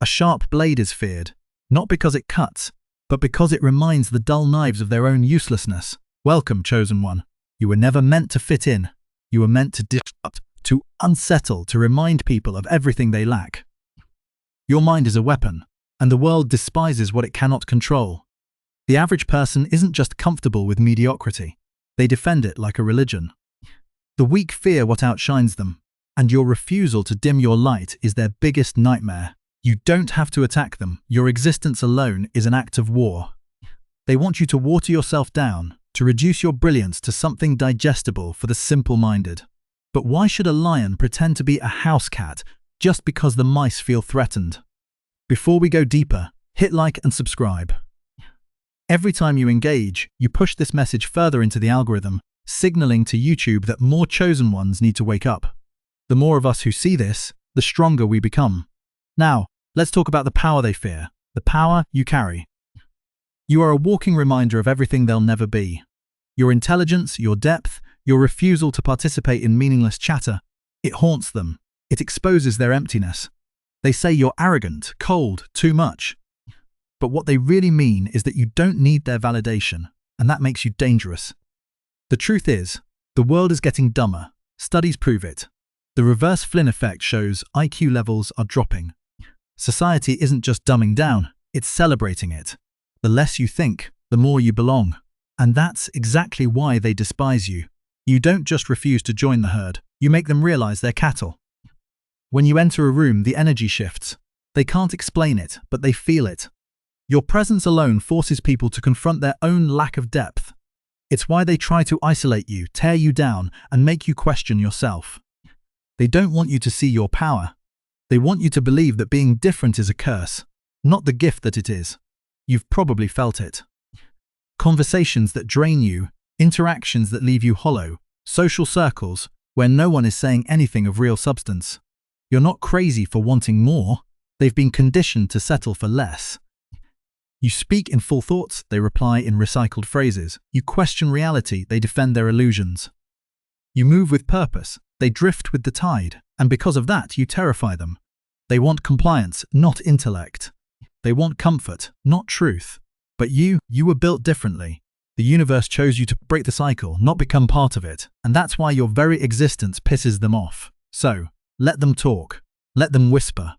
A sharp blade is feared, not because it cuts, but because it reminds the dull knives of their own uselessness. Welcome, chosen one. You were never meant to fit in. You were meant to disrupt, to unsettle, to remind people of everything they lack. Your mind is a weapon, and the world despises what it cannot control. The average person isn't just comfortable with mediocrity. They defend it like a religion. The weak fear what outshines them, and your refusal to dim your light is their biggest nightmare. You don't have to attack them. Your existence alone is an act of war. They want you to water yourself down, to reduce your brilliance to something digestible for the simple-minded. But why should a lion pretend to be a house cat just because the mice feel threatened? Before we go deeper, hit like and subscribe. Every time you engage, you push this message further into the algorithm, signaling to YouTube that more chosen ones need to wake up. The more of us who see this, the stronger we become. Now, let's talk about the power they fear, the power you carry. You are a walking reminder of everything they'll never be. Your intelligence, your depth, your refusal to participate in meaningless chatter, it haunts them. It exposes their emptiness. They say you're arrogant, cold, too much. But what they really mean is that you don't need their validation, and that makes you dangerous. The truth is, the world is getting dumber. Studies prove it. The reverse Flynn effect shows IQ levels are dropping. Society isn't just dumbing down, it's celebrating it. The less you think, the more you belong. And that's exactly why they despise you. You don't just refuse to join the herd, you make them realize they're cattle. When you enter a room, the energy shifts. They can't explain it, but they feel it. Your presence alone forces people to confront their own lack of depth. It's why they try to isolate you, tear you down, and make you question yourself. They don't want you to see your power. They want you to believe that being different is a curse, not the gift that it is. You've probably felt it. Conversations that drain you, interactions that leave you hollow, social circles where no one is saying anything of real substance. You're not crazy for wanting more. They've been conditioned to settle for less. You speak in full thoughts, they reply in recycled phrases. You question reality, they defend their illusions. You move with purpose, they drift with the tide, and because of that, you terrify them. They want compliance, not intellect. They want comfort, not truth. But you were built differently. The universe chose you to break the cycle, not become part of it, and that's why your very existence pisses them off. So, let them talk. Let them whisper.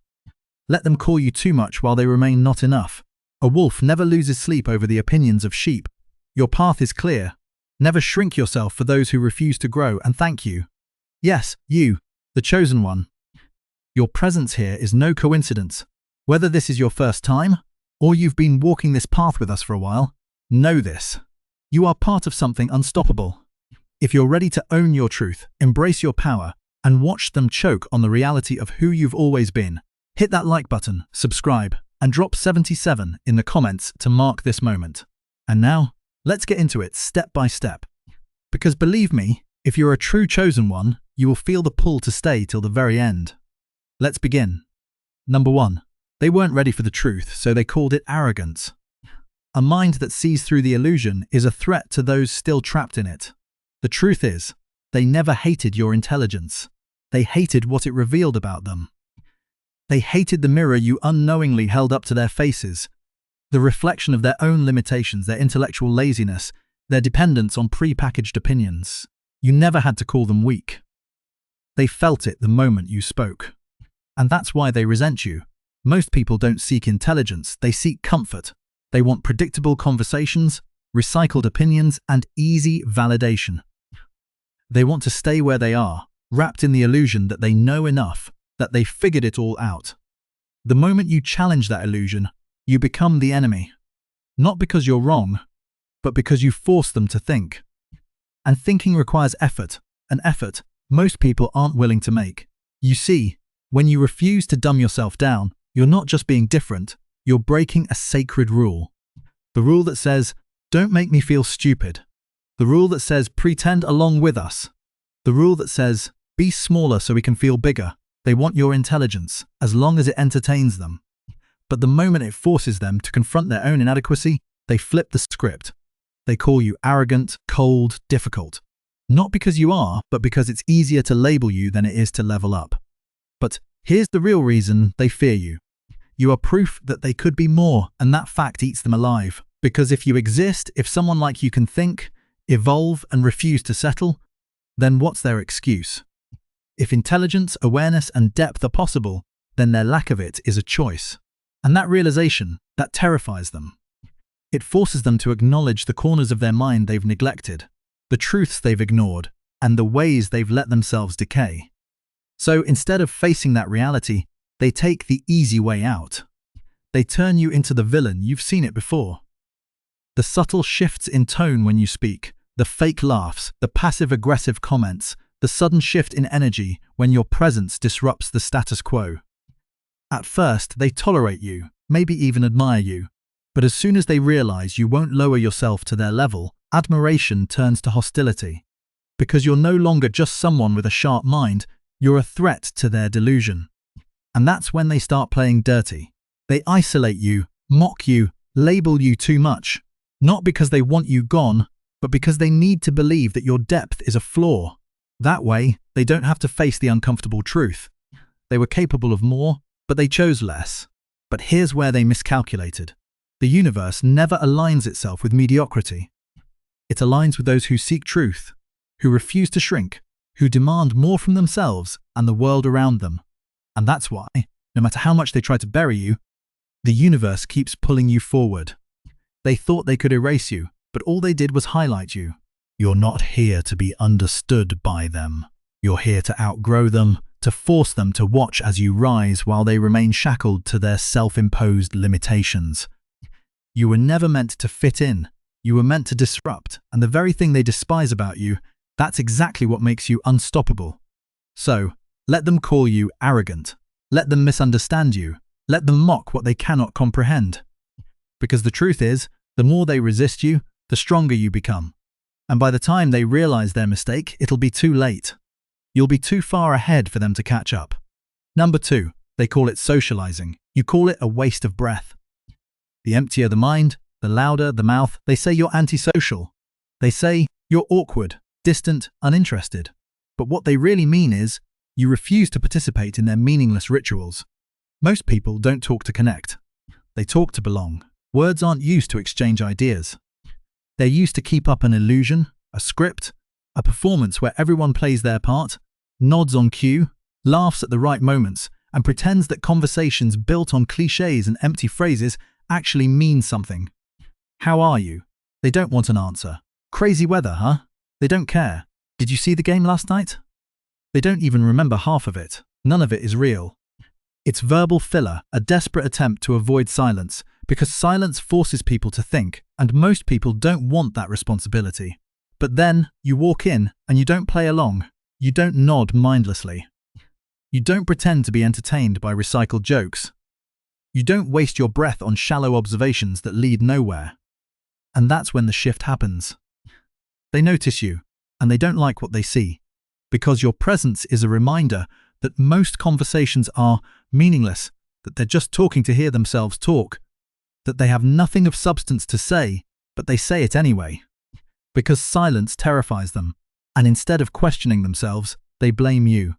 Let them call you too much while they remain not enough. A wolf never loses sleep over the opinions of sheep. Your path is clear. Never shrink yourself for those who refuse to grow, and thank you. Yes, you, the chosen one. Your presence here is no coincidence. Whether this is your first time, or you've been walking this path with us for a while, know this. You are part of something unstoppable. If you're ready to own your truth, embrace your power, and watch them choke on the reality of who you've always been, hit that like button, subscribe, and drop 77 in the comments to mark this moment. And now, let's get into it step by step. Because believe me, if you're a true chosen one, you will feel the pull to stay till the very end. Let's begin. Number 1. They weren't ready for the truth, so they called it arrogance. A mind that sees through the illusion is a threat to those still trapped in it. The truth is, they never hated your intelligence. They hated what it revealed about them. They hated the mirror you unknowingly held up to their faces, the reflection of their own limitations, their intellectual laziness, their dependence on pre-packaged opinions. You never had to call them weak. They felt it the moment you spoke. And that's why they resent you. Most people don't seek intelligence, they seek comfort. They want predictable conversations, recycled opinions, and easy validation. They want to stay where they are, wrapped in the illusion that they know enough, that they figured it all out. The moment you challenge that illusion, you become the enemy. Not because you're wrong, but because you force them to think. And thinking requires effort, an effort most people aren't willing to make. You see, when you refuse to dumb yourself down, you're not just being different, you're breaking a sacred rule. The rule that says, don't make me feel stupid. The rule that says, pretend along with us. The rule that says, be smaller so we can feel bigger. They want your intelligence, as long as it entertains them. But the moment it forces them to confront their own inadequacy, they flip the script. They call you arrogant, cold, difficult. Not because you are, but because it's easier to label you than it is to level up. But here's the real reason they fear you. You are proof that they could be more, and that fact eats them alive. Because if you exist, if someone like you can think, evolve, and refuse to settle, then what's their excuse? If intelligence, awareness, and depth are possible, then their lack of it is a choice. And that realization, that terrifies them. It forces them to acknowledge the corners of their mind they've neglected, the truths they've ignored, and the ways they've let themselves decay. So instead of facing that reality, they take the easy way out. They turn you into the villain. You've seen it before. The subtle shifts in tone when you speak, the fake laughs, the passive-aggressive comments, the sudden shift in energy when your presence disrupts the status quo. At first, they tolerate you, maybe even admire you. But as soon as they realize you won't lower yourself to their level, admiration turns to hostility. Because you're no longer just someone with a sharp mind, you're a threat to their delusion. And that's when they start playing dirty. They isolate you, mock you, label you too much. Not because they want you gone, but because they need to believe that your depth is a flaw. That way, they don't have to face the uncomfortable truth. They were capable of more, but they chose less. But here's where they miscalculated. The universe never aligns itself with mediocrity. It aligns with those who seek truth, who refuse to shrink, who demand more from themselves and the world around them. And that's why, no matter how much they try to bury you, the universe keeps pulling you forward. They thought they could erase you, but all they did was highlight you. You're not here to be understood by them. You're here to outgrow them, to force them to watch as you rise while they remain shackled to their self-imposed limitations. You were never meant to fit in. You were meant to disrupt, and the very thing they despise about you, that's exactly what makes you unstoppable. So, let them call you arrogant. Let them misunderstand you. Let them mock what they cannot comprehend. Because the truth is, the more they resist you, the stronger you become. And by the time they realize their mistake, it'll be too late. You'll be too far ahead for them to catch up. Number 2, they call it socializing. You call it a waste of breath. The emptier the mind, the louder the mouth. They say you're antisocial. They say you're awkward, distant, uninterested. But what they really mean is, you refuse to participate in their meaningless rituals. Most people don't talk to connect. They talk to belong. Words aren't used to exchange ideas. They're used to keep up an illusion, a script, a performance where everyone plays their part, nods on cue, laughs at the right moments, and pretends that conversations built on cliches and empty phrases actually mean something. How are you? They don't want an answer. Crazy weather, huh? They don't care. Did you see the game last night? They don't even remember half of it. None of it is real. It's verbal filler, a desperate attempt to avoid silence, because silence forces people to think, and most people don't want that responsibility. But then, you walk in, and you don't play along. You don't nod mindlessly. You don't pretend to be entertained by recycled jokes. You don't waste your breath on shallow observations that lead nowhere. And that's when the shift happens. They notice you, and they don't like what they see, because your presence is a reminder that most conversations are meaningless, that they're just talking to hear themselves talk, that they have nothing of substance to say, but they say it anyway. Because silence terrifies them, and instead of questioning themselves, they blame you.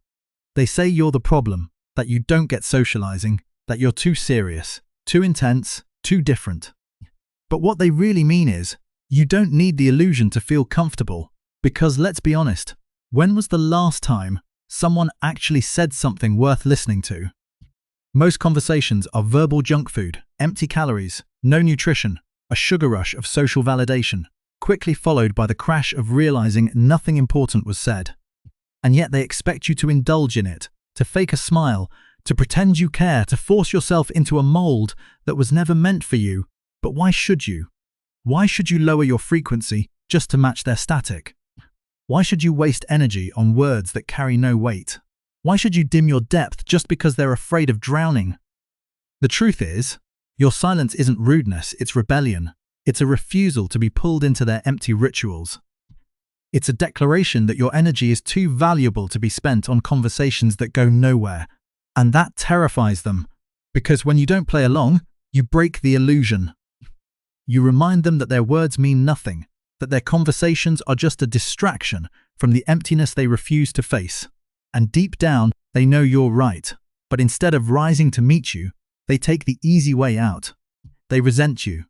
They say you're the problem, that you don't get socializing, that you're too serious, too intense, too different. But what they really mean is, you don't need the illusion to feel comfortable, because let's be honest, when was the last time someone actually said something worth listening to? Most conversations are verbal junk food, empty calories, no nutrition, a sugar rush of social validation, quickly followed by the crash of realizing nothing important was said. And yet they expect you to indulge in it, to fake a smile, to pretend you care, to force yourself into a mold that was never meant for you. But why should you? Why should you lower your frequency just to match their static? Why should you waste energy on words that carry no weight? Why should you dim your depth just because they're afraid of drowning? The truth is, your silence isn't rudeness, it's rebellion. It's a refusal to be pulled into their empty rituals. It's a declaration that your energy is too valuable to be spent on conversations that go nowhere. And that terrifies them, because when you don't play along, you break the illusion. You remind them that their words mean nothing, that their conversations are just a distraction from the emptiness they refuse to face. And deep down, they know you're right. But instead of rising to meet you, They take the easy way out. They resent you.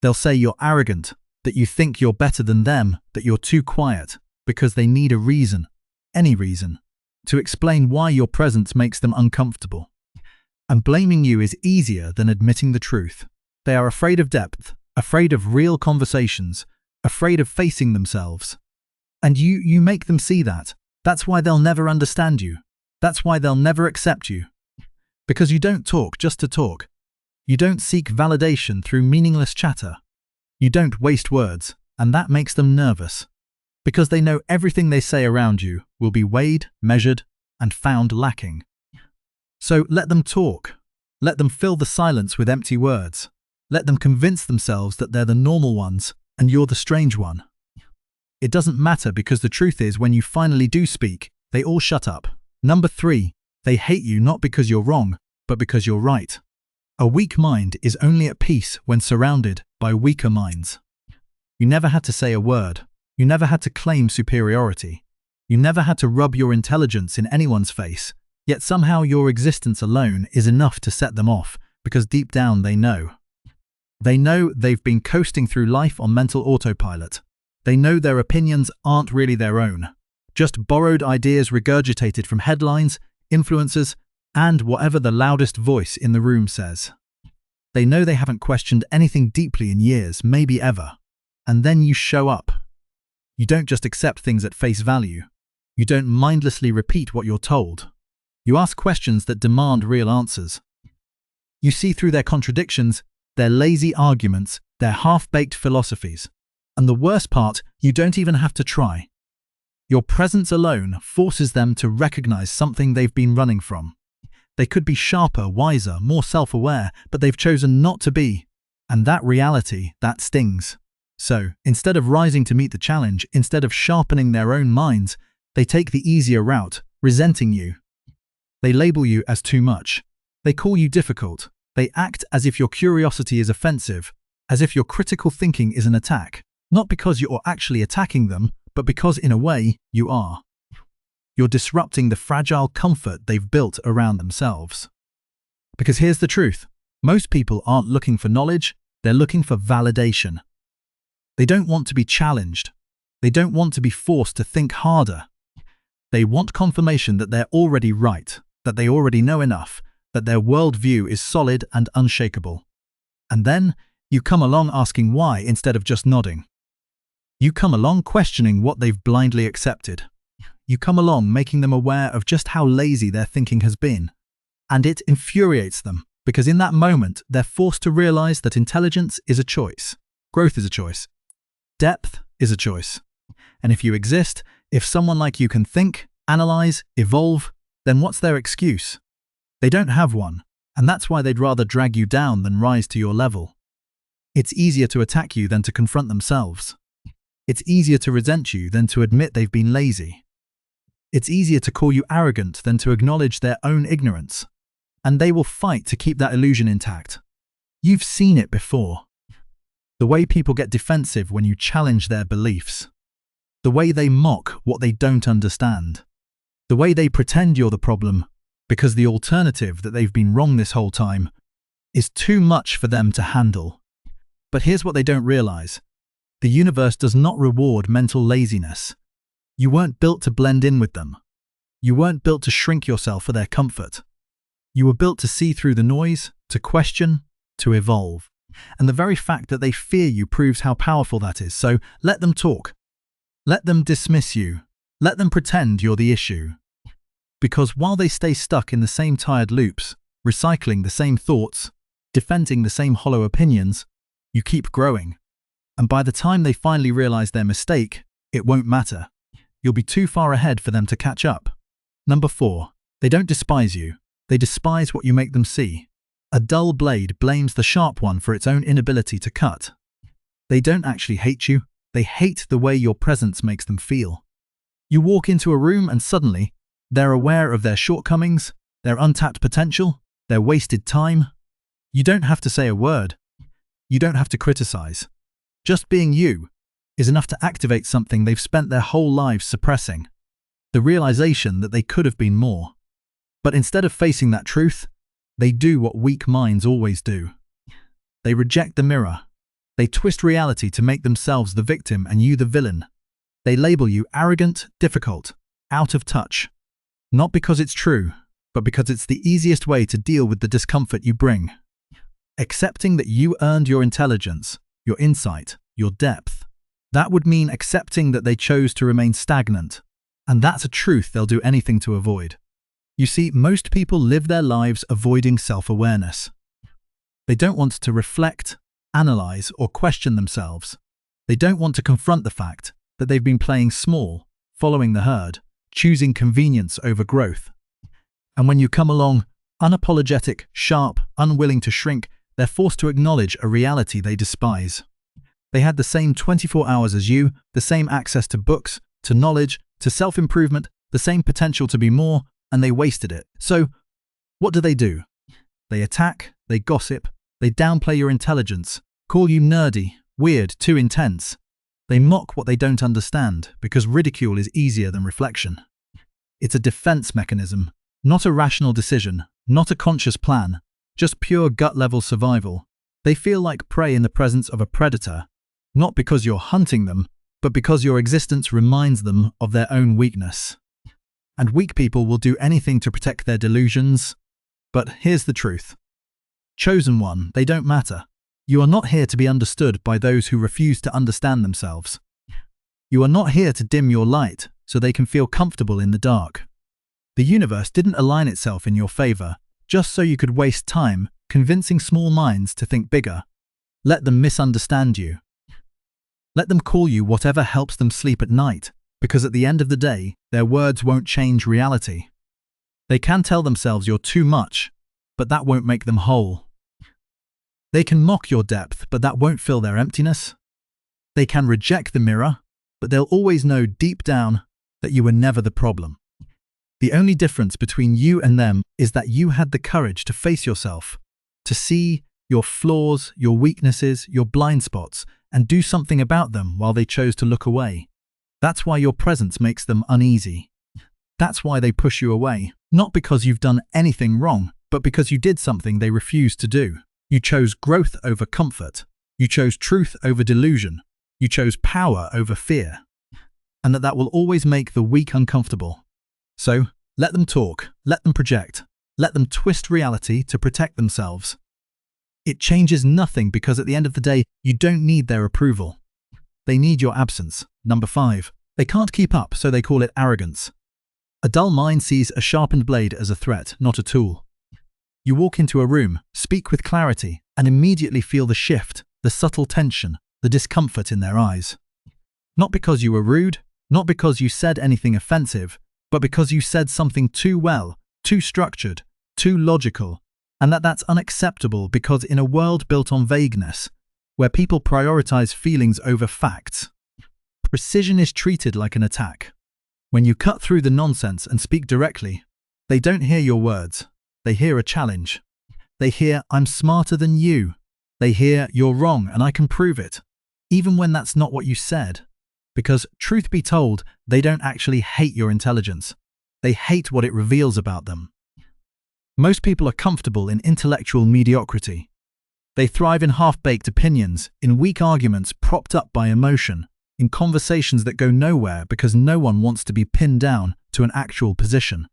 They'll say you're arrogant, that you think you're better than them, that you're too quiet, because they need a reason, any reason, to explain why your presence makes them uncomfortable. And blaming you is easier than admitting the truth. They are afraid of depth, afraid of real conversations, afraid of facing themselves. And you make them see that. That's why they'll never understand you. That's why they'll never accept you. Because you don't talk just to talk. You don't seek validation through meaningless chatter. You don't waste words, and that makes them nervous. Because they know everything they say around you will be weighed, measured, and found lacking. So let them talk. Let them fill the silence with empty words. Let them convince themselves that they're the normal ones and you're the strange one. It doesn't matter, because the truth is, when you finally do speak, they all shut up. Number 3, they hate you not because you're wrong, but because you're right. A weak mind is only at peace when surrounded by weaker minds. You never had to say a word. You never had to claim superiority. You never had to rub your intelligence in anyone's face. Yet somehow your existence alone is enough to set them off, because deep down they know. They know they've been coasting through life on mental autopilot. They know their opinions aren't really their own, just borrowed ideas regurgitated from headlines, influencers, and whatever the loudest voice in the room says. They know they haven't questioned anything deeply in years, maybe ever. And then you show up. You don't just accept things at face value. You don't mindlessly repeat what you're told. You ask questions that demand real answers. You see through their contradictions, their lazy arguments, their half-baked philosophies. And the worst part, you don't even have to try. Your presence alone forces them to recognize something they've been running from. They could be sharper, wiser, more self-aware, but they've chosen not to be. And that reality, that stings. So, instead of rising to meet the challenge, instead of sharpening their own minds, they take the easier route, resenting you. They label you as too much. They call you difficult. They act as if your curiosity is offensive, as if your critical thinking is an attack. Not because you're actually attacking them, but because, in a way, you are. You're disrupting the fragile comfort they've built around themselves. Because here's the truth. Most people aren't looking for knowledge, they're looking for validation. They don't want to be challenged. They don't want to be forced to think harder. They want confirmation that they're already right, that they already know enough, that their worldview is solid and unshakable. And then, you come along asking why instead of just nodding. You come along questioning what they've blindly accepted. You come along making them aware of just how lazy their thinking has been. And it infuriates them, because in that moment, they're forced to realize that intelligence is a choice. Growth is a choice. Depth is a choice. And if you exist, if someone like you can think, analyze, evolve, then what's their excuse? They don't have one, and that's why they'd rather drag you down than rise to your level. It's easier to attack you than to confront themselves. It's easier to resent you than to admit they've been lazy. It's easier to call you arrogant than to acknowledge their own ignorance. And they will fight to keep that illusion intact. You've seen it before. The way people get defensive when you challenge their beliefs. The way they mock what they don't understand. The way they pretend you're the problem because the alternative, that they've been wrong this whole time, is too much for them to handle. But here's what they don't realize. The universe does not reward mental laziness. You weren't built to blend in with them. You weren't built to shrink yourself for their comfort. You were built to see through the noise, to question, to evolve. And the very fact that they fear you proves how powerful that is. So let them talk. Let them dismiss you. Let them pretend you're the issue. Because while they stay stuck in the same tired loops, recycling the same thoughts, defending the same hollow opinions, you keep growing. And by the time they finally realize their mistake, it won't matter. You'll be too far ahead for them to catch up. Number 4, they don't despise you. They despise what you make them see. A dull blade blames the sharp one for its own inability to cut. They don't actually hate you. They hate the way your presence makes them feel. You walk into a room and suddenly, they're aware of their shortcomings, their untapped potential, their wasted time. You don't have to say a word. You don't have to criticize. Just being you is enough to activate something they've spent their whole lives suppressing. The realization that they could have been more. But instead of facing that truth, They do what weak minds always do. They reject the mirror. They twist reality to make themselves the victim and you the villain. They label you arrogant, difficult, out of touch. Not because it's true, but because it's the easiest way to deal with the discomfort you bring. Accepting that you earned your intelligence, your insight, your depth. That would mean accepting that they chose to remain stagnant. And that's a truth they'll do anything to avoid. You see, most people live their lives avoiding self-awareness. They don't want to reflect, analyze, or question themselves. They don't want to confront the fact that they've been playing small, following the herd, choosing convenience over growth. And when you come along, unapologetic, sharp, unwilling to shrink, they're forced to acknowledge a reality they despise. They had the same 24 hours as you, the same access to books, to knowledge, to self-improvement, the same potential to be more, and they wasted it. So, what do? They attack, they gossip, they downplay your intelligence, call you nerdy, weird, too intense. They mock what they don't understand, because ridicule is easier than reflection. It's a defense mechanism, not a rational decision, not a conscious plan, just pure gut-level survival. They feel like prey in the presence of a predator, not because you're hunting them, but because your existence reminds them of their own weakness. And weak people will do anything to protect their delusions. But here's the truth. Chosen one, they don't matter. You are not here to be understood by those who refuse to understand themselves. You are not here to dim your light so they can feel comfortable in the dark. The universe didn't align itself in your favor just so you could waste time convincing small minds to think bigger. Let them misunderstand you. Let them call you whatever helps them sleep at night, because at the end of the day, their words won't change reality. They can tell themselves you're too much, but that won't make them whole. They can mock your depth, but that won't fill their emptiness. They can reject the mirror, but they'll always know deep down that you were never the problem. The only difference between you and them is that you had the courage to face yourself, to see your flaws, your weaknesses, your blind spots, and do something about them while they chose to look away. That's why your presence makes them uneasy. That's why they push you away, not because you've done anything wrong, but because you did something they refused to do. You chose growth over comfort. You chose truth over delusion. You chose power over fear. And that will always make the weak uncomfortable. So, let them talk, let them project, let them twist reality to protect themselves. It changes nothing because at the end of the day, you don't need their approval. They need your absence. Number 5. They can't keep up, so they call it arrogance. A dull mind sees a sharpened blade as a threat, not a tool. You walk into a room, speak with clarity, and immediately feel the shift, the subtle tension, the discomfort in their eyes. Not because you were rude, not because you said anything offensive, but because you said something too well, too structured, too logical, and that's unacceptable because in a world built on vagueness, where people prioritize feelings over facts, precision is treated like an attack. When you cut through the nonsense and speak directly, they don't hear your words. They hear a challenge. They hear, "I'm smarter than you." They hear, "You're wrong and I can prove it," even when that's not what you said. Because, truth be told, they don't actually hate your intelligence. They hate what it reveals about them. Most people are comfortable in intellectual mediocrity. They thrive in half-baked opinions, in weak arguments propped up by emotion, in conversations that go nowhere because no one wants to be pinned down to an actual position.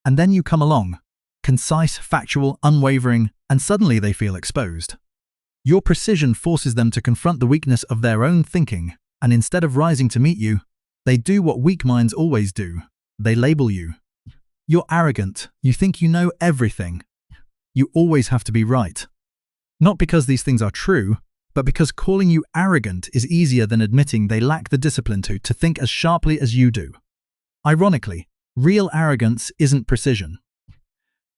And then you come along, concise, factual, unwavering, and suddenly they feel exposed. Your precision forces them to confront the weakness of their own thinking, and instead of rising to meet you, they do what weak minds always do. They label you. You're arrogant. You think you know everything. You always have to be right. Not because these things are true, but because calling you arrogant is easier than admitting they lack the discipline to think as sharply as you do. Ironically, real arrogance isn't precision.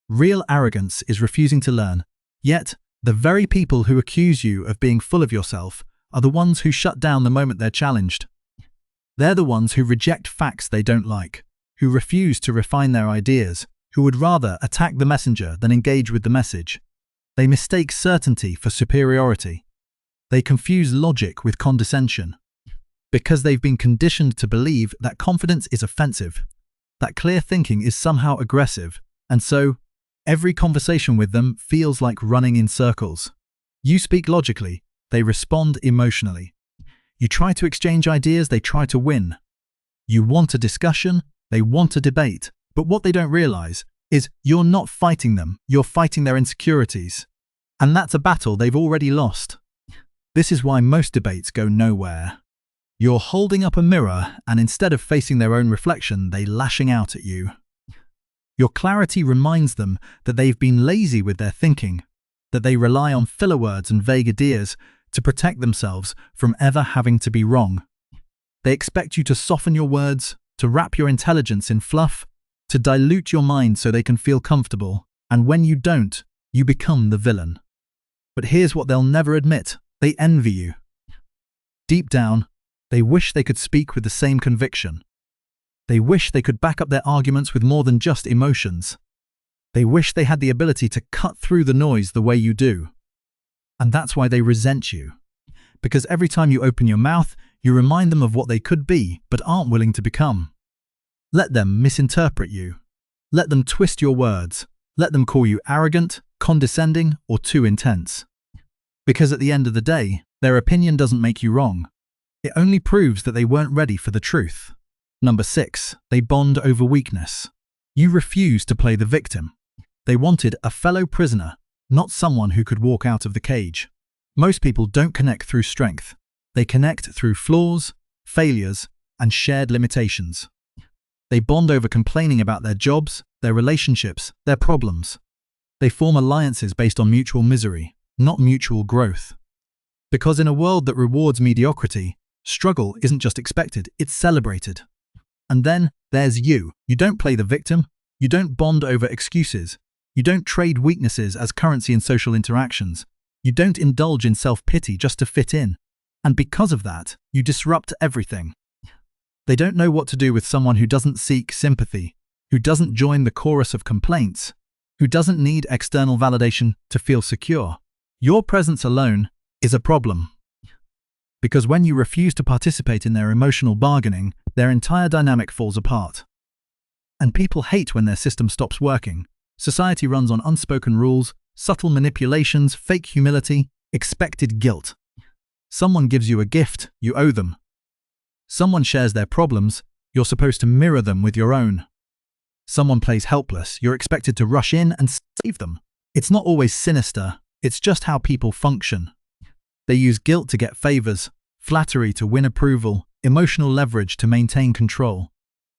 Real arrogance is refusing to learn. Yet, the very people who accuse you of being full of yourself are the ones who shut down the moment they're challenged. They're the ones who reject facts they don't like, who refuse to refine their ideas, who would rather attack the messenger than engage with the message. They mistake certainty for superiority. They confuse logic with condescension. Because they've been conditioned to believe that confidence is offensive, that clear thinking is somehow aggressive, and so Every conversation with them feels like running in circles. You speak logically, they respond emotionally. You try to exchange ideas, they try to win. You want a discussion, they want a debate. But what they don't realize is you're not fighting them, you're fighting their insecurities. And that's a battle they've already lost. This is why most debates go nowhere. You're holding up a mirror, and instead of facing their own reflection, they're lashing out at you. Your clarity reminds them that they've been lazy with their thinking, that they rely on filler words and vague ideas to protect themselves from ever having to be wrong. They expect you to soften your words, to wrap your intelligence in fluff, to dilute your mind so they can feel comfortable, and when you don't, you become the villain. But here's what they'll never admit: they envy you. Deep down, they wish they could speak with the same conviction. They wish they could back up their arguments with more than just emotions. They wish they had the ability to cut through the noise the way you do. And that's why they resent you. Because every time you open your mouth, you remind them of what they could be but aren't willing to become. Let them misinterpret you. Let them twist your words. Let them call you arrogant, condescending, or too intense. Because at the end of the day, their opinion doesn't make you wrong. It only proves that they weren't ready for the truth. Number 6, they bond over weakness. You refuse to play the victim. They wanted a fellow prisoner, not someone who could walk out of the cage. Most people don't connect through strength. They connect through flaws, failures, and shared limitations. They bond over complaining about their jobs, their relationships, their problems. They form alliances based on mutual misery, not mutual growth. Because in a world that rewards mediocrity, struggle isn't just expected, it's celebrated. And then there's you. You don't play the victim. You don't bond over excuses. You don't trade weaknesses as currency in social interactions. You don't indulge in self-pity just to fit in. And because of that, you disrupt everything. They don't know what to do with someone who doesn't seek sympathy, who doesn't join the chorus of complaints, who doesn't need external validation to feel secure. Your presence alone is a problem. Because when you refuse to participate in their emotional bargaining, their entire dynamic falls apart. And people hate when their system stops working. Society runs on unspoken rules, subtle manipulations, fake humility, expected guilt. Someone gives you a gift, you owe them. Someone shares their problems, you're supposed to mirror them with your own. Someone plays helpless, you're expected to rush in and save them. It's not always sinister, it's just how people function. They use guilt to get favors, flattery to win approval, emotional leverage to maintain control.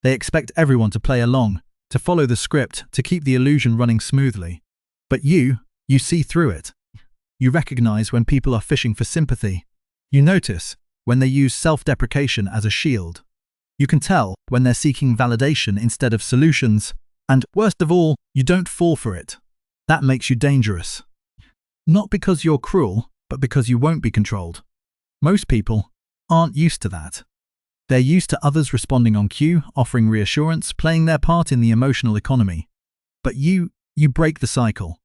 They expect everyone to play along, to follow the script, to keep the illusion running smoothly. But you see through it. You recognize when people are fishing for sympathy. You notice when they use self-deprecation as a shield. You can tell when they're seeking validation instead of solutions. And worst of all, you don't fall for it. That makes you dangerous. Not because you're cruel, but because you won't be controlled. Most people aren't used to that. They're used to others responding on cue, offering reassurance, playing their part in the emotional economy. But you break the cycle.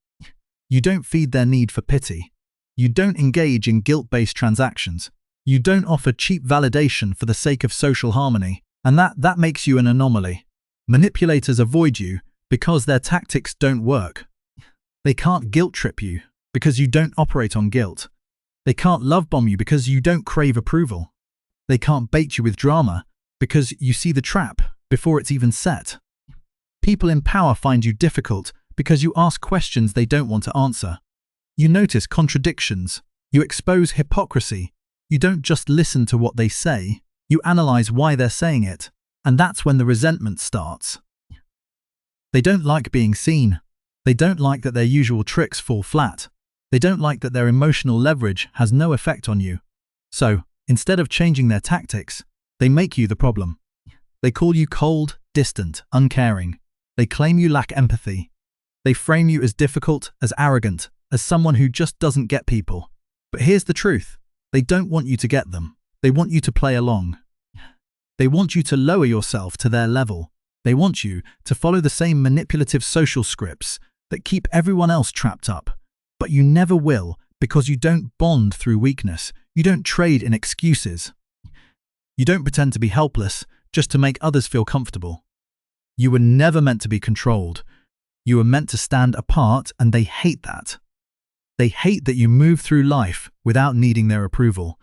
You don't feed their need for pity. You don't engage in guilt-based transactions. You don't offer cheap validation for the sake of social harmony. And that makes you an anomaly. Manipulators avoid you because their tactics don't work. They can't guilt-trip you because you don't operate on guilt. They can't love-bomb you because you don't crave approval. They can't bait you with drama because you see the trap before it's even set. People in power find you difficult because you ask questions they don't want to answer. You notice contradictions. You expose hypocrisy. You don't just listen to what they say. You analyze why they're saying it. And that's when the resentment starts. They don't like being seen. They don't like that their usual tricks fall flat. They don't like that their emotional leverage has no effect on you. So, instead of changing their tactics, they make you the problem. They call you cold, distant, uncaring. They claim you lack empathy. They frame you as difficult, as arrogant, as someone who just doesn't get people. But here's the truth. They don't want you to get them. They want you to play along. They want you to lower yourself to their level. They want you to follow the same manipulative social scripts that keep everyone else trapped up. But you never will because you don't bond through weakness. You don't trade in excuses. You don't pretend to be helpless just to make others feel comfortable. You were never meant to be controlled. You were meant to stand apart, and they hate that. They hate that you move through life without needing their approval.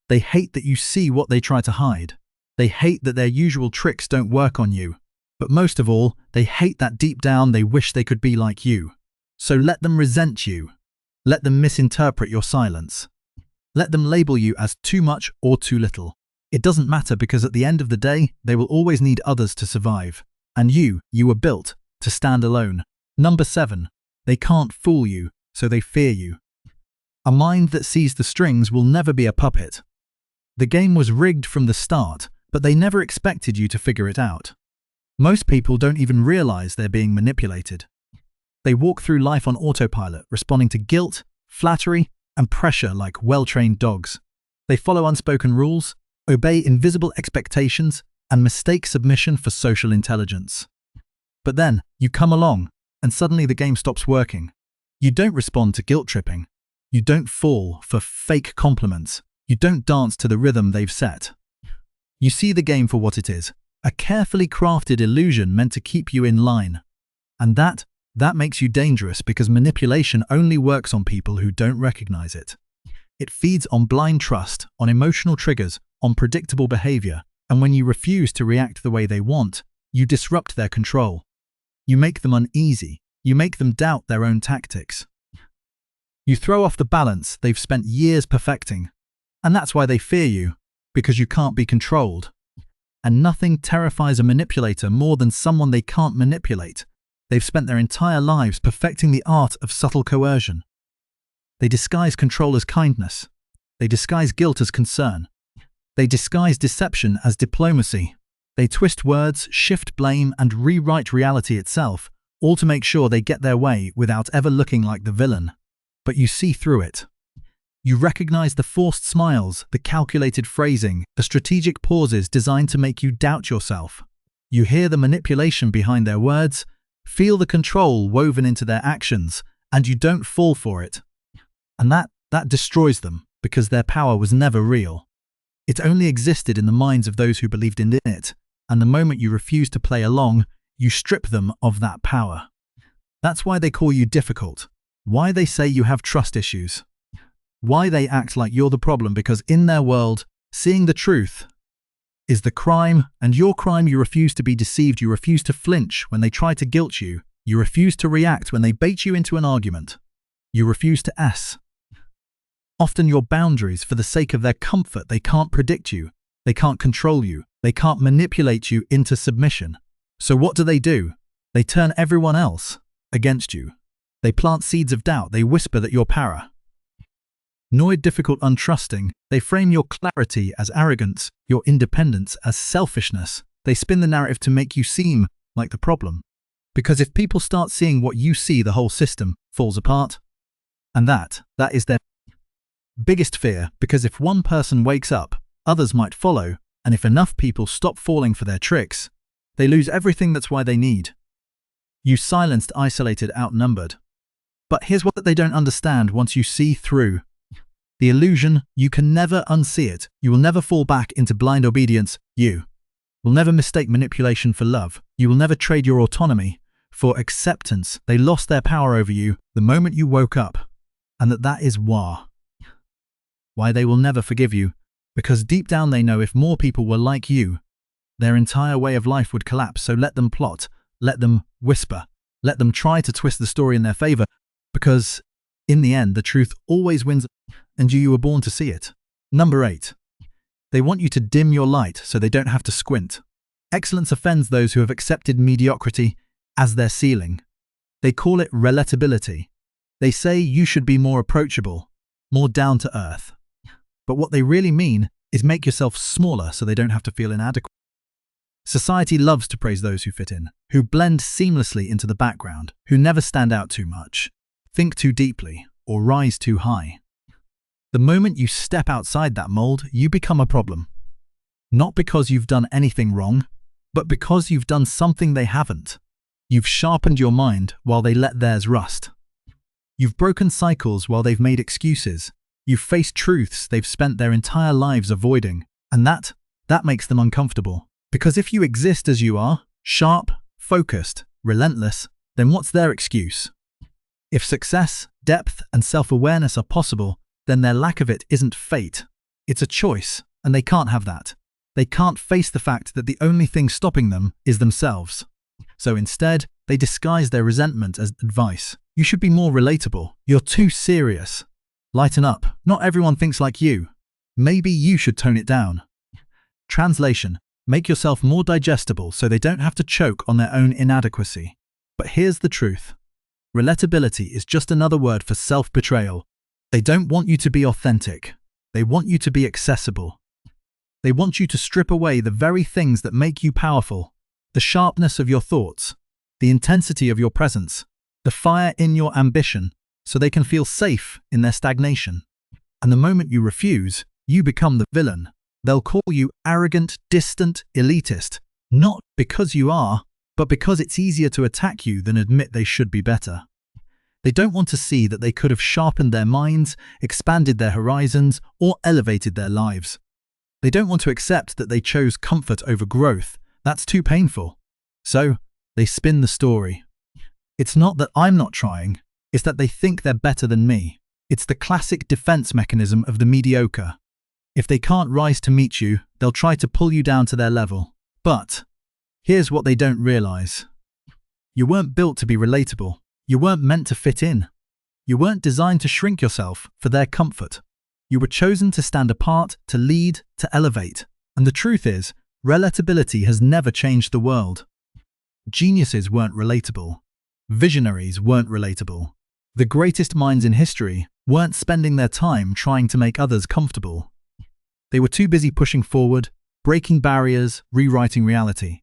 They hate that you see what they try to hide. They hate that their usual tricks don't work on you. But most of all, they hate that deep down they wish they could be like you. So let them resent you. Let them misinterpret your silence. Let them label you as too much or too little. It doesn't matter, because at the end of the day, they will always need others to survive. And you were built to stand alone. Number 7. They can't fool you, so they fear you. A mind that sees the strings will never be a puppet. The game was rigged from the start, but they never expected you to figure it out. Most people don't even realize they're being manipulated. They walk through life on autopilot, responding to guilt, flattery, and pressure like well-trained dogs. They follow unspoken rules, obey invisible expectations, and mistake submission for social intelligence. But then, you come along, and suddenly the game stops working. You don't respond to guilt tripping. You don't fall for fake compliments. You don't dance to the rhythm they've set. You see the game for what it is, a carefully crafted illusion meant to keep you in line. And that makes you dangerous, because manipulation only works on people who don't recognize it. It feeds on blind trust, on emotional triggers, on predictable behavior, and when you refuse to react the way they want, you disrupt their control. You make them uneasy. You make them doubt their own tactics. You throw off the balance they've spent years perfecting. And that's why they fear you, because you can't be controlled. And nothing terrifies a manipulator more than someone they can't manipulate. They've spent their entire lives perfecting the art of subtle coercion. They disguise control as kindness. They disguise guilt as concern. They disguise deception as diplomacy. They twist words, shift blame, and rewrite reality itself, all to make sure they get their way without ever looking like the villain. But you see through it. You recognize the forced smiles, the calculated phrasing, the strategic pauses designed to make you doubt yourself. You hear the manipulation behind their words, feel the control woven into their actions, and you don't fall for it. And that destroys them, because their power was never real. It only existed in the minds of those who believed in it, and the moment you refuse to play along, you strip them of that power. That's why they call you difficult, why they say you have trust issues, why they act like you're the problem, because in their world, seeing the truth is the crime, and your crime. You refuse to be deceived. You refuse to flinch when they try to guilt you. You refuse to react when they bait you into an argument. You refuse to often your boundaries for the sake of their comfort. They can't predict you. They can't control you. They can't manipulate you into submission. So what do? They turn everyone else against you. They plant seeds of doubt. They whisper that you're para. Annoyed, difficult, untrusting. They frame your clarity as arrogance, your independence as selfishness. They spin the narrative to make you seem like the problem. Because if people start seeing what you see, the whole system falls apart. And that is their biggest fear, because if one person wakes up, others might follow, and if enough people stop falling for their tricks, they lose everything. That's why they need you silenced, isolated, outnumbered. But here's what they don't understand: once you see through the illusion, you can never unsee it. You will never fall back into blind obedience. You will never mistake manipulation for love. You will never trade your autonomy for acceptance. They lost their power over you the moment you woke up. And that is why they will never forgive you. Because deep down they know if more people were like you, their entire way of life would collapse. So let them plot, let them whisper, let them try to twist the story in their favor. Because in the end, the truth always wins, and you were born to see it. Number 8. They want you to dim your light so they don't have to squint. Excellence offends those who have accepted mediocrity as their ceiling. They call it relatability. They say you should be more approachable, more down to earth. But what they really mean is make yourself smaller so they don't have to feel inadequate. Society loves to praise those who fit in, who blend seamlessly into the background, who never stand out too much, think too deeply, or rise too high. The moment you step outside that mold, you become a problem. Not because you've done anything wrong, but because you've done something they haven't. You've sharpened your mind while they let theirs rust. You've broken cycles while they've made excuses. You've faced truths they've spent their entire lives avoiding. And that makes them uncomfortable. Because if you exist as you are, sharp, focused, relentless, then what's their excuse? If success, depth, and self-awareness are possible, then their lack of it isn't fate. It's a choice, and they can't have that. They can't face the fact that the only thing stopping them is themselves. So instead, they disguise their resentment as advice. You should be more relatable. You're too serious. Lighten up. Not everyone thinks like you. Maybe you should tone it down. Translation: make yourself more digestible so they don't have to choke on their own inadequacy. But here's the truth. Relatability is just another word for self-betrayal. They don't want you to be authentic. They want you to be accessible. They want you to strip away the very things that make you powerful. The sharpness of your thoughts, the intensity of your presence, the fire in your ambition, so they can feel safe in their stagnation. And the moment you refuse, you become the villain. They'll call you arrogant, distant, elitist, not because you are, but because it's easier to attack you than admit they should be better. They don't want to see that they could have sharpened their minds, expanded their horizons, or elevated their lives. They don't want to accept that they chose comfort over growth. That's too painful. So, they spin the story. It's not that I'm not trying, it's that they think they're better than me. It's the classic defense mechanism of the mediocre. If they can't rise to meet you, they'll try to pull you down to their level. But here's what they don't realize. You weren't built to be relatable. You weren't meant to fit in. You weren't designed to shrink yourself for their comfort. You were chosen to stand apart, to lead, to elevate. And the truth is, relatability has never changed the world. Geniuses weren't relatable. Visionaries weren't relatable. The greatest minds in history weren't spending their time trying to make others comfortable. They were too busy pushing forward, breaking barriers, rewriting reality.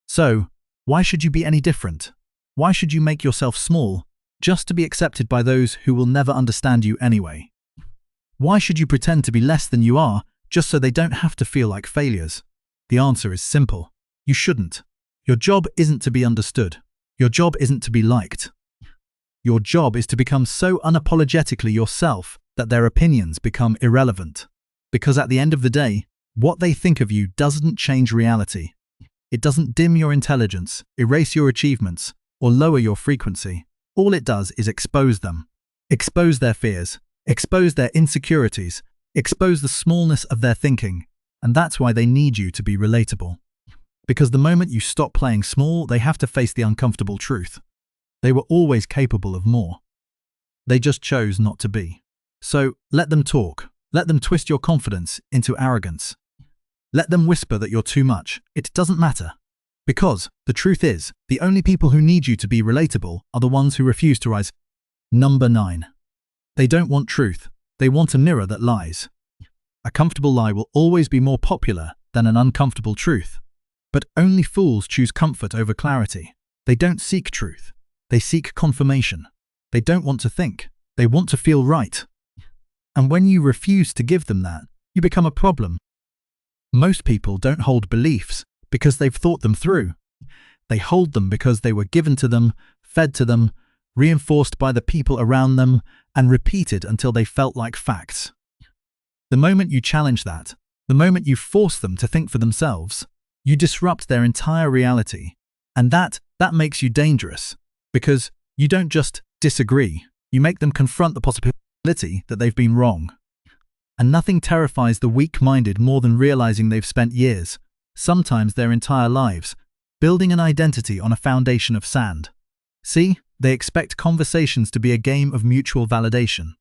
So, why should you be any different? Why should you make yourself small, just to be accepted by those who will never understand you anyway? Why should you pretend to be less than you are, just so they don't have to feel like failures? The answer is simple. You shouldn't. Your job isn't to be understood. Your job isn't to be liked. Your job is to become so unapologetically yourself that their opinions become irrelevant. Because at the end of the day, what they think of you doesn't change reality. It doesn't dim your intelligence, erase your achievements, or lower your frequency. All it does is expose them. Expose their fears, expose their insecurities, expose the smallness of their thinking. And that's why they need you to be relatable. Because the moment you stop playing small, they have to face the uncomfortable truth. They were always capable of more. They just chose not to be. So let them talk. Let them twist your confidence into arrogance. Let them whisper that you're too much. It doesn't matter. Because the truth is, the only people who need you to be relatable are the ones who refuse to rise. Number 9. They don't want truth. They want a mirror that lies. A comfortable lie will always be more popular than an uncomfortable truth. But only fools choose comfort over clarity. They don't seek truth. They seek confirmation. They don't want to think. They want to feel right. And when you refuse to give them that, you become a problem. Most people don't hold beliefs because they've thought them through. They hold them because they were given to them, fed to them, reinforced by the people around them, and repeated until they felt like facts. The moment you challenge that, the moment you force them to think for themselves, you disrupt their entire reality. And that makes you dangerous, because you don't just disagree, you make them confront the possibility that they've been wrong. And nothing terrifies the weak-minded more than realizing they've spent years, sometimes their entire lives, building an identity on a foundation of sand. See, they expect conversations to be a game of mutual validation.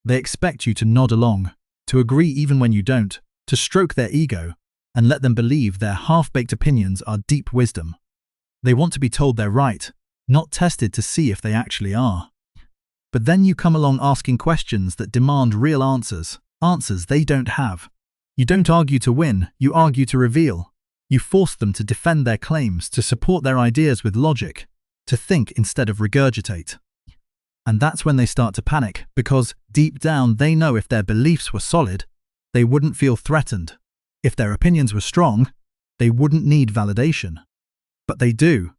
They expect you to nod along, to agree even when you don't, to stroke their ego, and let them believe their half-baked opinions are deep wisdom. They want to be told they're right, not tested to see if they actually are. But then you come along asking questions that demand real answers, answers they don't have. You don't argue to win, you argue to reveal. You force them to defend their claims, to support their ideas with logic, to think instead of regurgitate. And that's when they start to panic, because deep down they know if their beliefs were solid, they wouldn't feel threatened. If their opinions were strong, they wouldn't need validation. But they do,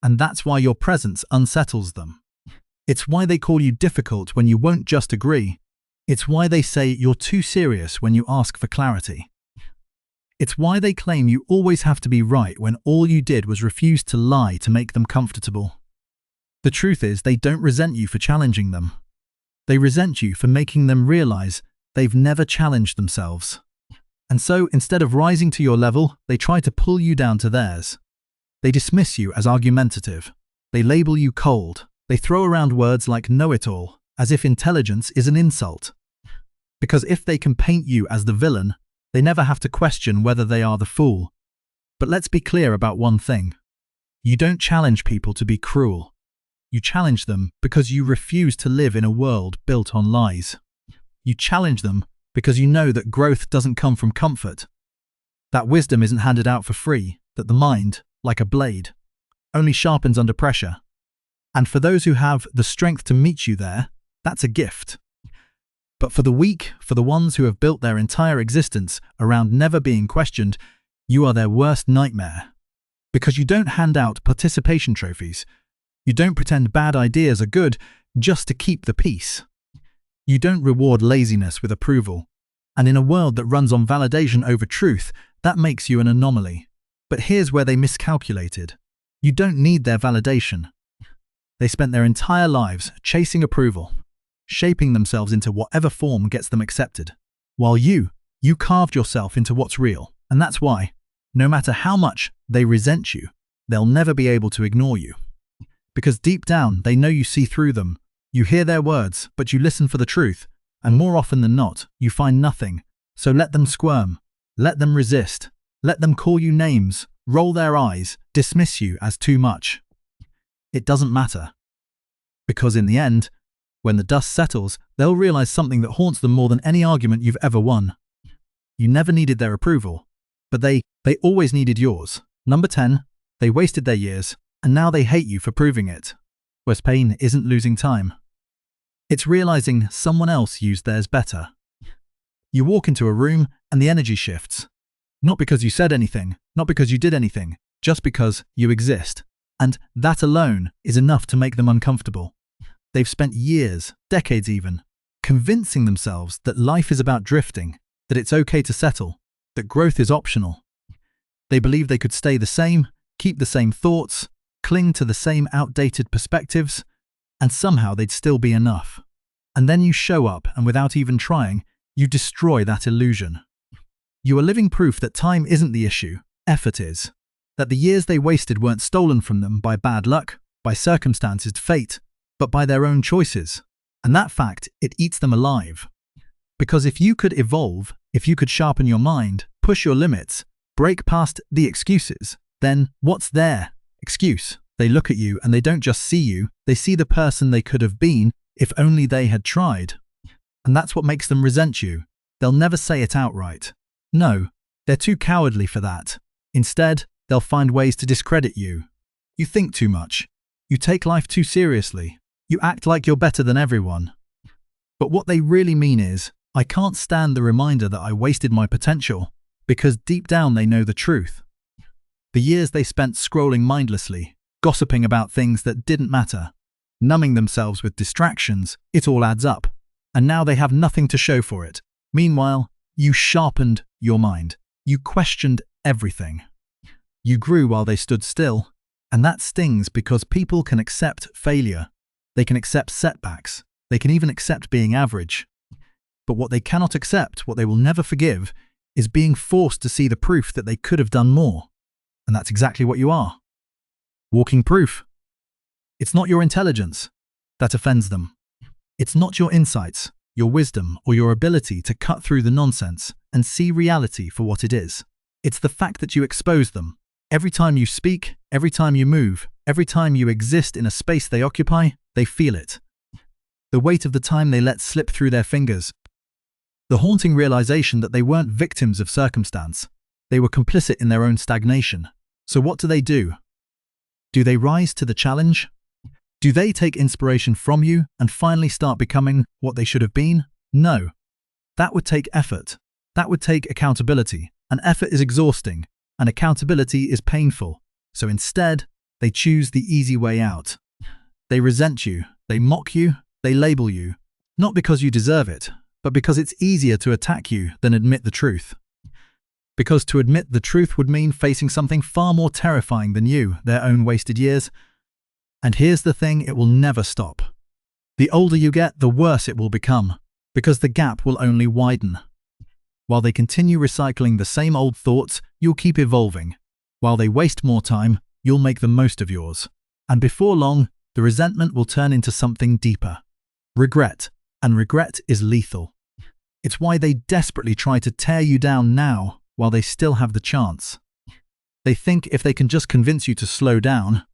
and that's why your presence unsettles them. It's why they call you difficult when you won't just agree. It's why they say you're too serious when you ask for clarity. It's why they claim you always have to be right when all you did was refuse to lie to make them comfortable. The truth is, they don't resent you for challenging them. They resent you for making them realize they've never challenged themselves. And so, instead of rising to your level, they try to pull you down to theirs. They dismiss you as argumentative. They label you cold. They throw around words like know-it-all, as if intelligence is an insult. Because if they can paint you as the villain, they never have to question whether they are the fool. But let's be clear about one thing. You don't challenge people to be cruel. You challenge them because you refuse to live in a world built on lies. You challenge them because you know that growth doesn't come from comfort. That wisdom isn't handed out for free, that the mind, like a blade, only sharpens under pressure. And for those who have the strength to meet you there, that's a gift. But for the weak, for the ones who have built their entire existence around never being questioned, you are their worst nightmare. Because you don't hand out participation trophies. You don't pretend bad ideas are good just to keep the peace. You don't reward laziness with approval. And in a world that runs on validation over truth, that makes you an anomaly. But here's where they miscalculated. You don't need their validation. They spent their entire lives chasing approval, shaping themselves into whatever form gets them accepted. While you carved yourself into what's real. And that's why, no matter how much they resent you, they'll never be able to ignore you. Because deep down, they know you see through them. You hear their words, but you listen for the truth. And more often than not, you find nothing. So let them squirm. Let them resist. Let them call you names, roll their eyes, dismiss you as too much. It doesn't matter. Because in the end, when the dust settles, they'll realize something that haunts them more than any argument you've ever won. You never needed their approval, but they always needed yours. Number 10, they wasted their years, and now they hate you for proving it. Worst pain isn't losing time. It's realizing someone else used theirs better. You walk into a room and the energy shifts. Not because you said anything, not because you did anything, just because you exist. And that alone is enough to make them uncomfortable. They've spent years, decades even, convincing themselves that life is about drifting, that it's okay to settle, that growth is optional. They believe they could stay the same, keep the same thoughts, cling to the same outdated perspectives, and somehow they'd still be enough. And then you show up and without even trying, you destroy that illusion. You are living proof that time isn't the issue, effort is. That the years they wasted weren't stolen from them by bad luck, by circumstances, fate, but by their own choices. And that fact, it eats them alive. Because if you could evolve, if you could sharpen your mind, push your limits, break past the excuses, then what's their excuse? They look at you and they don't just see you, they see the person they could have been if only they had tried. And that's what makes them resent you. They'll never say it outright. No, they're too cowardly for that. Instead, they'll find ways to discredit you. You think too much. You take life too seriously. You act like you're better than everyone. But what they really mean is, I can't stand the reminder that I wasted my potential, because deep down they know the truth. The years they spent scrolling mindlessly, gossiping about things that didn't matter, numbing themselves with distractions, it all adds up. And now they have nothing to show for it. Meanwhile, you sharpened your mind. You questioned everything. You grew while they stood still. And that stings because people can accept failure. They can accept setbacks. They can even accept being average. But what they cannot accept, what they will never forgive, is being forced to see the proof that they could have done more. And that's exactly what you are. Walking proof. It's not your intelligence that offends them. It's not your insights, your wisdom, or your ability to cut through the nonsense and see reality for what it is. It's the fact that you expose them. Every time you speak, every time you move, every time you exist in a space they occupy, they feel it. The weight of the time they let slip through their fingers. The haunting realization that they weren't victims of circumstance. They were complicit in their own stagnation. So what do? Do they rise to the challenge? Do they take inspiration from you and finally start becoming what they should have been? No. That would take effort. That would take accountability. And effort is exhausting. And accountability is painful. So instead, they choose the easy way out. They resent you. They mock you. They label you. Not because you deserve it, but because it's easier to attack you than admit the truth. Because to admit the truth would mean facing something far more terrifying than you, their own wasted years. And here's the thing, it will never stop. The older you get, the worse it will become, because the gap will only widen. While they continue recycling the same old thoughts, you'll keep evolving. While they waste more time, you'll make the most of yours. And before long, the resentment will turn into something deeper. Regret. And regret is lethal. It's why they desperately try to tear you down now, while they still have the chance. They think if they can just convince you to slow down,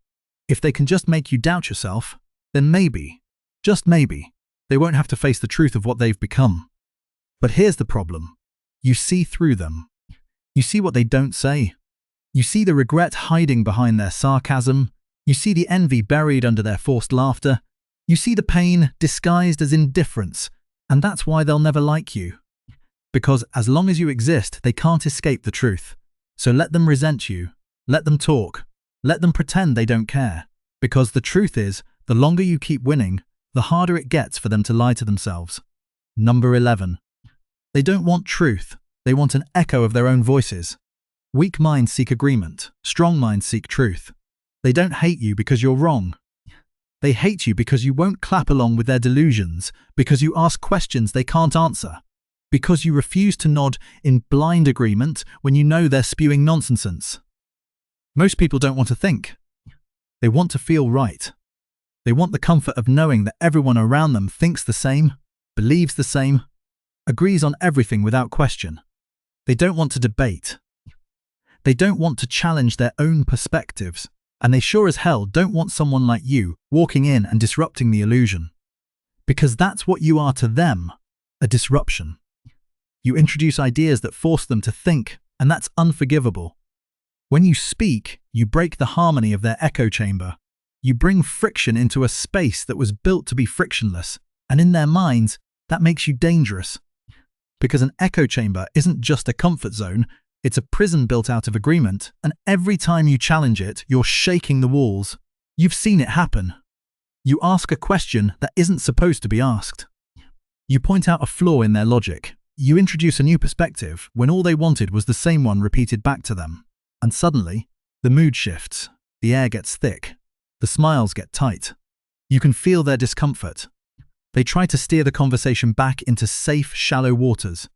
if they can just make you doubt yourself, then maybe, just maybe, they won't have to face the truth of what they've become. But here's the problem. You see through them. You see what they don't say. You see the regret hiding behind their sarcasm. You see the envy buried under their forced laughter. You see the pain disguised as indifference, and that's why they'll never like you. Because as long as you exist, they can't escape the truth. So let them resent you. Let them talk. Let them pretend they don't care. Because the truth is, the longer you keep winning, the harder it gets for them to lie to themselves. Number 11. They don't want truth. They want an echo of their own voices. Weak minds seek agreement. Strong minds seek truth. They don't hate you because you're wrong. They hate you because you won't clap along with their delusions, because you ask questions they can't answer, because you refuse to nod in blind agreement when you know they're spewing nonsense. Most people don't want to think. They want to feel right. They want the comfort of knowing that everyone around them thinks the same, believes the same, agrees on everything without question. They don't want to debate. They don't want to challenge their own perspectives. And they sure as hell don't want someone like you walking in and disrupting the illusion. Because that's what you are to them, a disruption. You introduce ideas that force them to think, and that's unforgivable. When you speak, you break the harmony of their echo chamber. You bring friction into a space that was built to be frictionless, and in their minds, that makes you dangerous. Because an echo chamber isn't just a comfort zone, it's a prison built out of agreement, and every time you challenge it, you're shaking the walls. You've seen it happen. You ask a question that isn't supposed to be asked. You point out a flaw in their logic. You introduce a new perspective when all they wanted was the same one repeated back to them. And suddenly, the mood shifts, the air gets thick, the smiles get tight. You can feel their discomfort. They try to steer the conversation back into safe, shallow waters.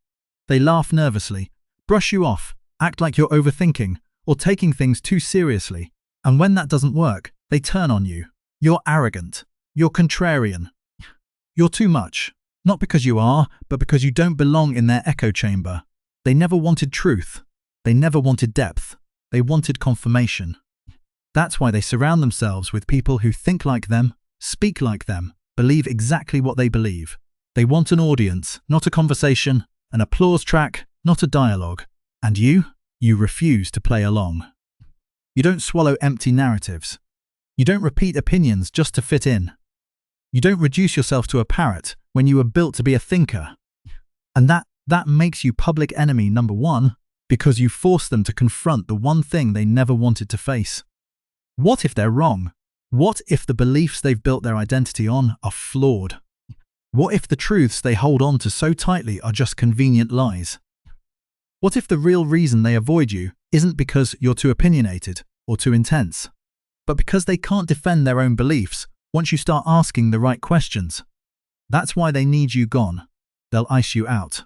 They laugh nervously, brush you off, act like you're overthinking or taking things too seriously. And when that doesn't work, they turn on you. You're arrogant. You're contrarian. You're too much. Not because you are, but because you don't belong in their echo chamber. They never wanted truth. They never wanted depth. They wanted confirmation. That's why they surround themselves with people who think like them, speak like them, believe exactly what they believe. They want an audience, not a conversation, an applause track, not a dialogue. And you refuse to play along. You don't swallow empty narratives. You don't repeat opinions just to fit in. You don't reduce yourself to a parrot when you were built to be a thinker. And that makes you public enemy number one, because you force them to confront the one thing they never wanted to face. What if they're wrong? What if the beliefs they've built their identity on are flawed? What if the truths they hold on to so tightly are just convenient lies? What if the real reason they avoid you isn't because you're too opinionated or too intense, but because they can't defend their own beliefs once you start asking the right questions? That's why they need you gone. They'll ice you out.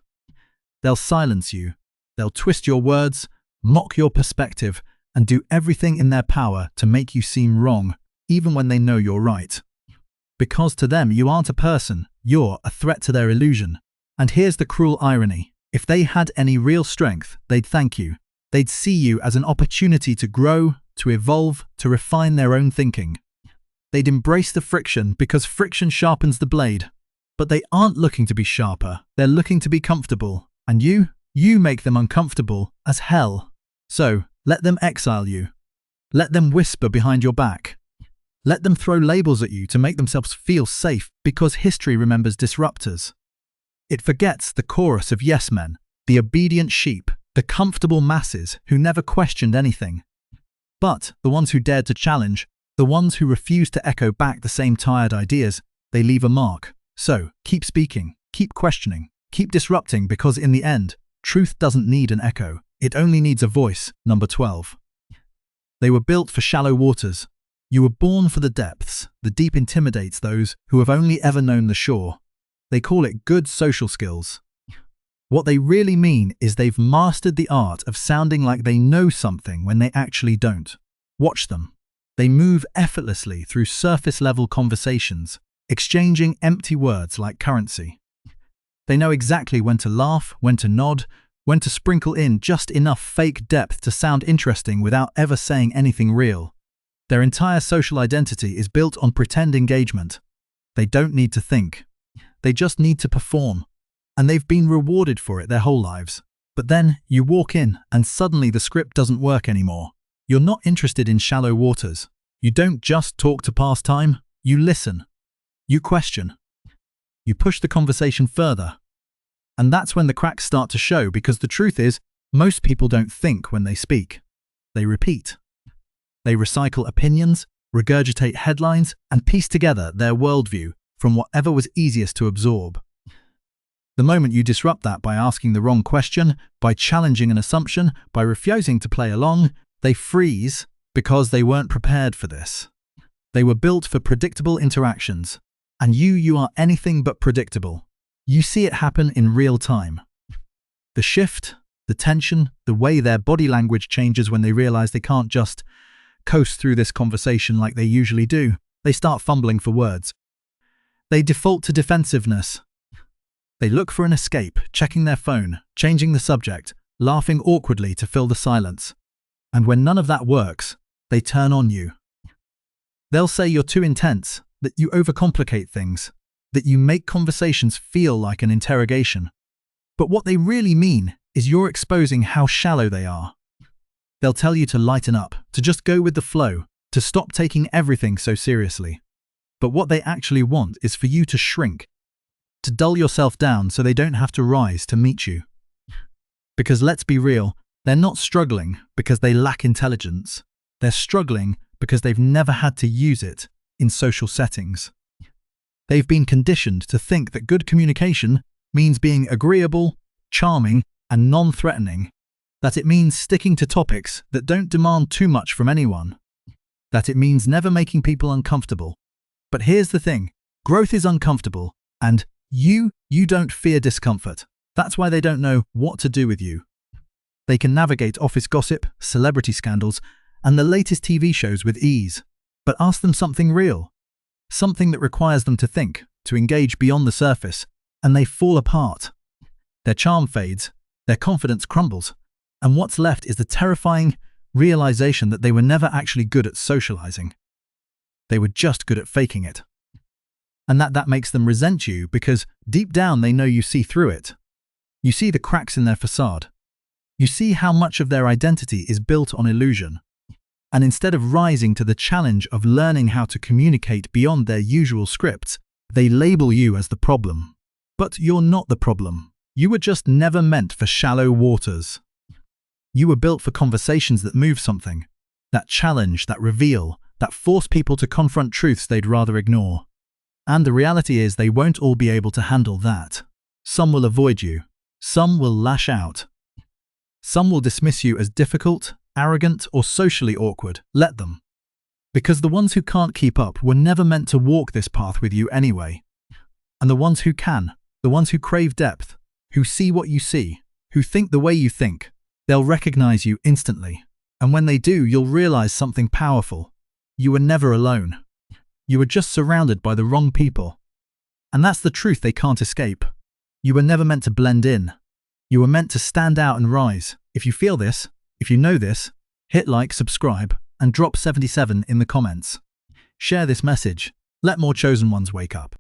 They'll silence you. They'll twist your words, mock your perspective, and do everything in their power to make you seem wrong, even when they know you're right. Because to them, you aren't a person, you're a threat to their illusion. And here's the cruel irony. If they had any real strength, they'd thank you. They'd see you as an opportunity to grow, to evolve, to refine their own thinking. They'd embrace the friction because friction sharpens the blade. But they aren't looking to be sharper, they're looking to be comfortable. And you make them uncomfortable as hell. So, let them exile you. Let them whisper behind your back. Let them throw labels at you to make themselves feel safe, because history remembers disruptors. It forgets the chorus of yes men, the obedient sheep, the comfortable masses who never questioned anything. But the ones who dared to challenge, the ones who refused to echo back the same tired ideas, they leave a mark. So, keep speaking, keep questioning, keep disrupting, because in the end, truth doesn't need an echo, it only needs a voice. Number 12. They were built for shallow waters. You were born for the depths. The deep intimidates those who have only ever known the shore. They call it good social skills. What they really mean is they've mastered the art of sounding like they know something when they actually don't. Watch them. They move effortlessly through surface-level conversations, exchanging empty words like currency. They know exactly when to laugh, when to nod, when to sprinkle in just enough fake depth to sound interesting without ever saying anything real. Their entire social identity is built on pretend engagement. They don't need to think. They just need to perform. And they've been rewarded for it their whole lives. But then you walk in and suddenly the script doesn't work anymore. You're not interested in shallow waters. You don't just talk to pass time. You listen. You question. You push the conversation further. And that's when the cracks start to show, because the truth is, most people don't think when they speak. They repeat. They recycle opinions, regurgitate headlines, and piece together their worldview from whatever was easiest to absorb. The moment you disrupt that by asking the wrong question, by challenging an assumption, by refusing to play along, they freeze because they weren't prepared for this. They were built for predictable interactions. And you are anything but predictable. You see it happen in real time. The shift, the tension, the way their body language changes when they realize they can't just coast through this conversation like they usually do. They start fumbling for words. They default to defensiveness. They look for an escape, checking their phone, changing the subject, laughing awkwardly to fill the silence. And when none of that works, they turn on you. They'll say you're too intense, that you overcomplicate things, that you make conversations feel like an interrogation. But what they really mean is you're exposing how shallow they are. They'll tell you to lighten up, to just go with the flow, to stop taking everything so seriously. But what they actually want is for you to shrink, to dull yourself down so they don't have to rise to meet you. Because let's be real, they're not struggling because they lack intelligence. They're struggling because they've never had to use it in social settings. They've been conditioned to think that good communication means being agreeable, charming, and non-threatening, that it means sticking to topics that don't demand too much from anyone, that it means never making people uncomfortable. But here's the thing, growth is uncomfortable, and you don't fear discomfort. That's why they don't know what to do with you. They can navigate office gossip, celebrity scandals, and the latest TV shows with ease. But ask them something real, something that requires them to think, to engage beyond the surface, and they fall apart. Their charm fades, their confidence crumbles, and what's left is the terrifying realization that they were never actually good at socializing. They were just good at faking it. And that makes them resent you because deep down they know you see through it. You see the cracks in their facade. You see how much of their identity is built on illusion. And instead of rising to the challenge of learning how to communicate beyond their usual scripts, they label you as the problem. But you're not the problem. You were just never meant for shallow waters. You were built for conversations that move something, that challenge, that reveal, that force people to confront truths they'd rather ignore. And the reality is they won't all be able to handle that. Some will avoid you. Some will lash out. Some will dismiss you as difficult, arrogant, or socially awkward. Let them. Because the ones who can't keep up were never meant to walk this path with you anyway. And the ones who can, the ones who crave depth, who see what you see, who think the way you think, they'll recognize you instantly. And when they do, you'll realize something powerful. You were never alone. You were just surrounded by the wrong people. And that's the truth they can't escape. You were never meant to blend in. You were meant to stand out and rise. If you feel this, if you know this, hit like, subscribe, and drop 77 in the comments. Share this message. Let more chosen ones wake up.